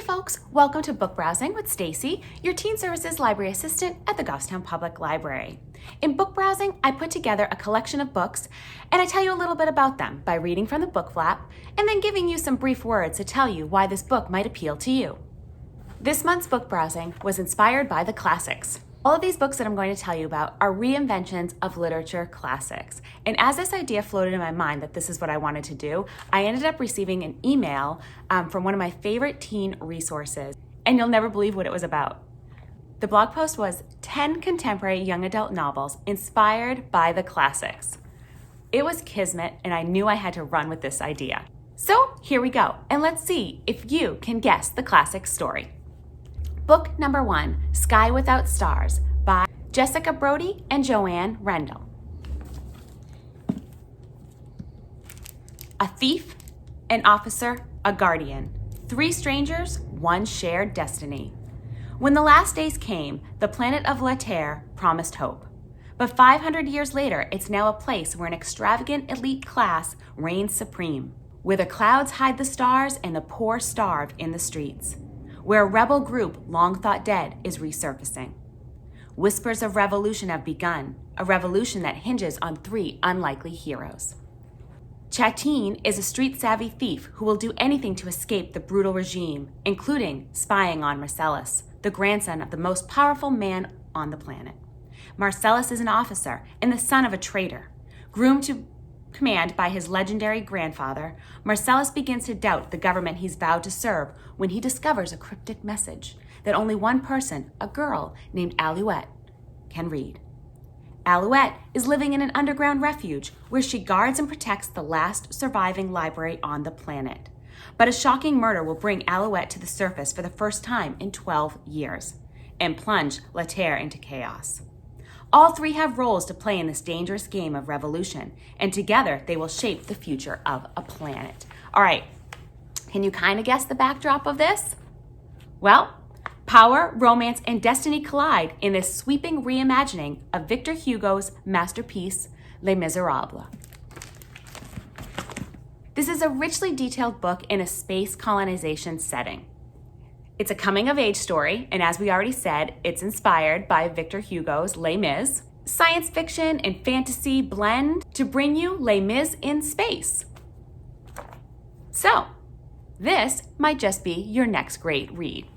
folks, welcome to Book Browsing with Stacey, your Teen Services Library Assistant at the Goffstown Public Library. In Book Browsing, I put together a collection of books and I tell you a little bit about them by reading from the book flap and then giving you some brief words to tell you why this book might appeal to you. This month's Book Browsing was inspired by the classics. All of these books that I'm going to tell you about are reinventions of literature classics. And as this idea floated in my mind that this is what I wanted to do, I ended up receiving an email from one of my favorite teen resources. And you'll never believe what it was about. The blog post was 10 contemporary young adult novels inspired by the classics. It was kismet, and I knew I had to run with this idea. So here we go, and let's see if you can guess the classic story. Book number 1, Sky Without Stars, by Jessica Brody and Joanne Rendell. A thief, an officer, a guardian. 3 strangers, one shared destiny. When the last days came, the planet of La Terre promised hope. But 500 years later, it's now a place where an extravagant elite class reigns supreme, where the clouds hide the stars and the poor starve in the streets, where a rebel group long thought dead is resurfacing. Whispers of revolution have begun, a revolution that hinges on 3 unlikely heroes. Chatine is a street-savvy thief who will do anything to escape the brutal regime, including spying on Marcellus, the grandson of the most powerful man on the planet. Marcellus is an officer and the son of a traitor. Groomed to command by his legendary grandfather, Marcellus begins to doubt the government he's vowed to serve when he discovers a cryptic message that only one person, a girl named Alouette, can read. Alouette is living in an underground refuge where she guards and protects the last surviving library on the planet. But a shocking murder will bring Alouette to the surface for the first time in 12 years and plunge La Terre into chaos. All 3 have roles to play in this dangerous game of revolution, and together they will shape the future of a planet. All right, can you kind of guess the backdrop of this? Well, power, romance, and destiny collide in this sweeping reimagining of Victor Hugo's masterpiece, Les Miserables. This is a richly detailed book in a space colonization setting. It's a coming-of-age story, and as we already said, it's inspired by Victor Hugo's Les Mis. Science fiction and fantasy blend to bring you Les Mis in space. So, this might just be your next great read.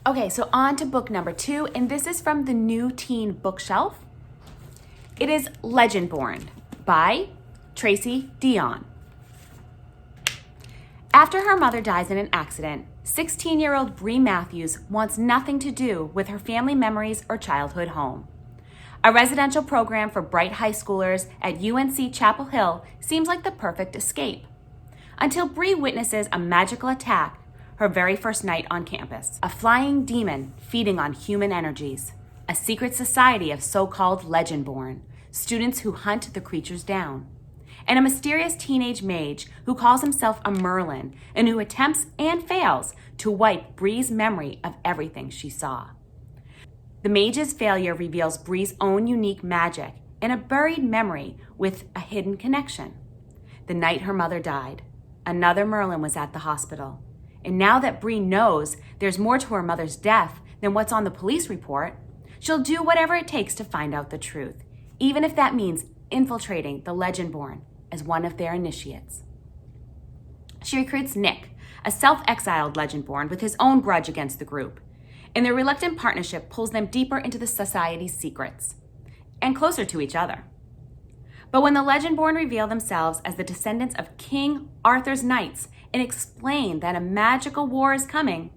Okay, so on to book number 2, and this is from the New Teen Bookshelf. It is Legendborn by Tracy Deonn. After her mother dies in an accident, 16-year-old Bree Matthews wants nothing to do with her family memories or childhood home. A residential program for bright high schoolers at UNC Chapel Hill seems like the perfect escape. Until Bree witnesses a magical attack her very first night on campus. A flying demon feeding on human energies. A secret society of so-called Legendborn, students who hunt the creatures down. And a mysterious teenage mage who calls himself a Merlin and who attempts and fails to wipe Bree's memory of everything she saw. The mage's failure reveals Bree's own unique magic and a buried memory with a hidden connection. The night her mother died, another Merlin was at the hospital. And now that Bree knows there's more to her mother's death than what's on the police report, she'll do whatever it takes to find out the truth, even if that means infiltrating the Legendborn as one of their initiates. She recruits Nick, a self-exiled Legendborn with his own grudge against the group, and their reluctant partnership pulls them deeper into the society's secrets and closer to each other. But when the Legendborn reveal themselves as the descendants of King Arthur's knights and explain that a magical war is coming,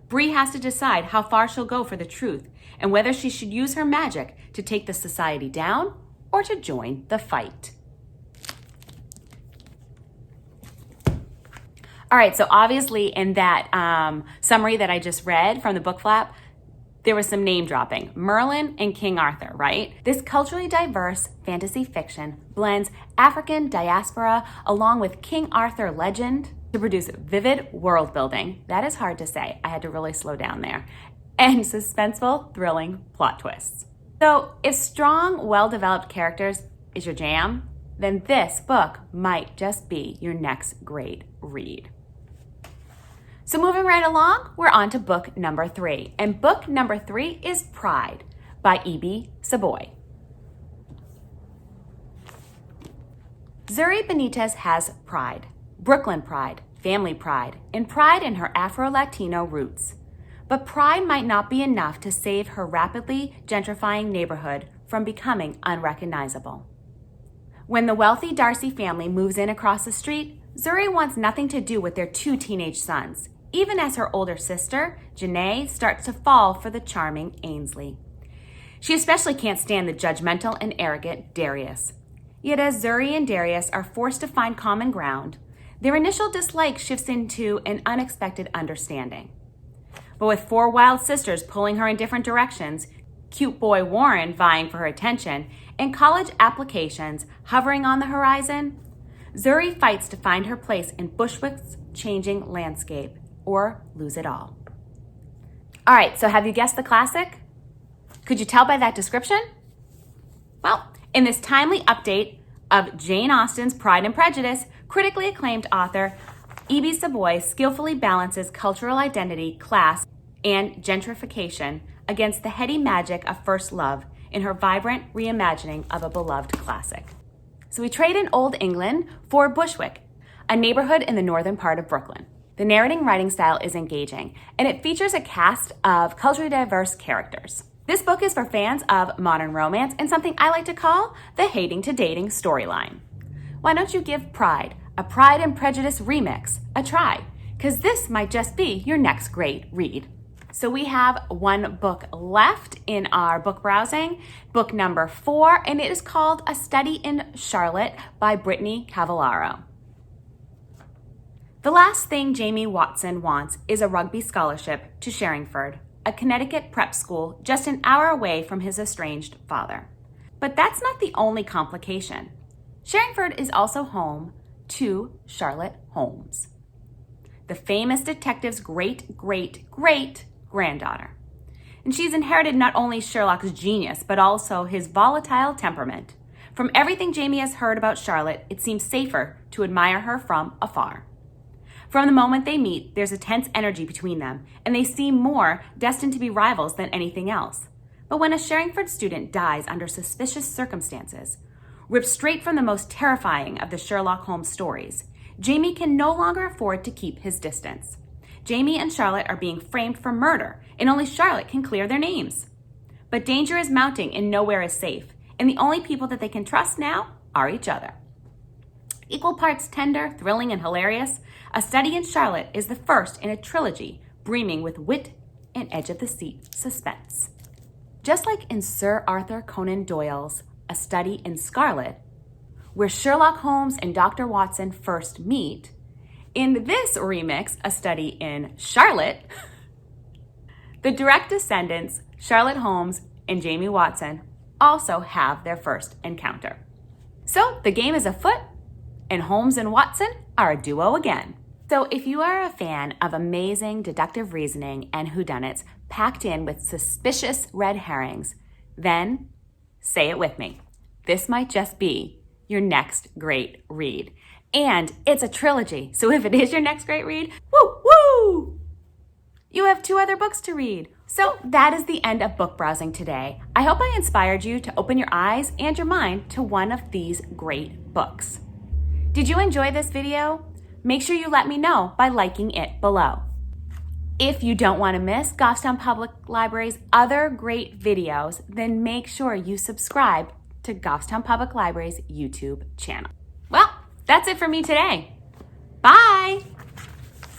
Bree has to decide how far she'll go for the truth and whether she should use her magic to take the society down or to join the fight. All right, so obviously in that summary that I just read from the book flap, there was some name dropping. Merlin and King Arthur, right? This culturally diverse fantasy fiction blends African diaspora along with King Arthur legend to produce vivid world building. That is hard to say. I had to really slow down there. And suspenseful, thrilling plot twists. So if strong, well-developed characters is your jam, then this book might just be your next great read. So moving right along, we're on to book number 3. And book number 3 is Pride by Ibi Zoboi. Zuri Benitez has pride, Brooklyn pride, family pride, and pride in her Afro-Latino roots. But pride might not be enough to save her rapidly gentrifying neighborhood from becoming unrecognizable. When the wealthy Darcy family moves in across the street, Zuri wants nothing to do with their 2 teenage sons, even as her older sister, Janae, starts to fall for the charming Ainsley. She especially can't stand the judgmental and arrogant Darius. Yet as Zuri and Darius are forced to find common ground, their initial dislike shifts into an unexpected understanding. But with 4 wild sisters pulling her in different directions, cute boy Warren vying for her attention, and college applications hovering on the horizon, Zuri fights to find her place in Bushwick's changing landscape, or lose it all. All right, so have you guessed the classic? Could you tell by that description? Well, in this timely update of Jane Austen's Pride and Prejudice, critically acclaimed author Ibi Zoboi skillfully balances cultural identity, class, and gentrification against the heady magic of first love in her vibrant reimagining of a beloved classic. So we trade in Old England for Bushwick, a neighborhood in the northern part of Brooklyn. The narrating writing style is engaging, and it features a cast of culturally diverse characters. This book is for fans of modern romance and something I like to call the hating to dating storyline. Why don't you give Pride, a Pride and Prejudice remix, a try? Because this might just be your next great read. So we have 1 book left in our book browsing, book number 4, and it is called A Study in Charlotte by Brittany Cavallaro. The last thing Jamie Watson wants is a rugby scholarship to Sherringford, a Connecticut prep school just an hour away from his estranged father. But that's not the only complication. Sherringford is also home to Charlotte Holmes, the famous detective's great-great-great-granddaughter. And she's inherited not only Sherlock's genius, but also his volatile temperament. From everything Jamie has heard about Charlotte, it seems safer to admire her from afar. From the moment they meet, there's a tense energy between them, and they seem more destined to be rivals than anything else. But when a Sherringford student dies under suspicious circumstances, ripped straight from the most terrifying of the Sherlock Holmes stories, Jamie can no longer afford to keep his distance. Jamie and Charlotte are being framed for murder, and only Charlotte can clear their names. But danger is mounting and nowhere is safe, and the only people that they can trust now are each other. Equal parts tender, thrilling, and hilarious, A Study in Charlotte is the first in a trilogy brimming with wit and edge-of-the-seat suspense. Just like in Sir Arthur Conan Doyle's A Study in Scarlet, where Sherlock Holmes and Dr. Watson first meet, in this remix, A Study in Charlotte, the direct descendants, Charlotte Holmes and Jamie Watson, also have their first encounter. So the game is afoot, and Holmes and Watson are a duo again. So if you are a fan of amazing deductive reasoning and whodunits packed in with suspicious red herrings, then say it with me. This might just be your next great read. And it's a trilogy, so if it is your next great read, woo! You have 2 other books to read. So that is the end of book browsing today. I hope I inspired you to open your eyes and your mind to one of these great books. Did you enjoy this video? Make sure you let me know by liking it below. If you don't want to miss Goffstown Public Library's other great videos, then make sure you subscribe to Goffstown Public Library's YouTube channel. Well, that's it for me today. Bye!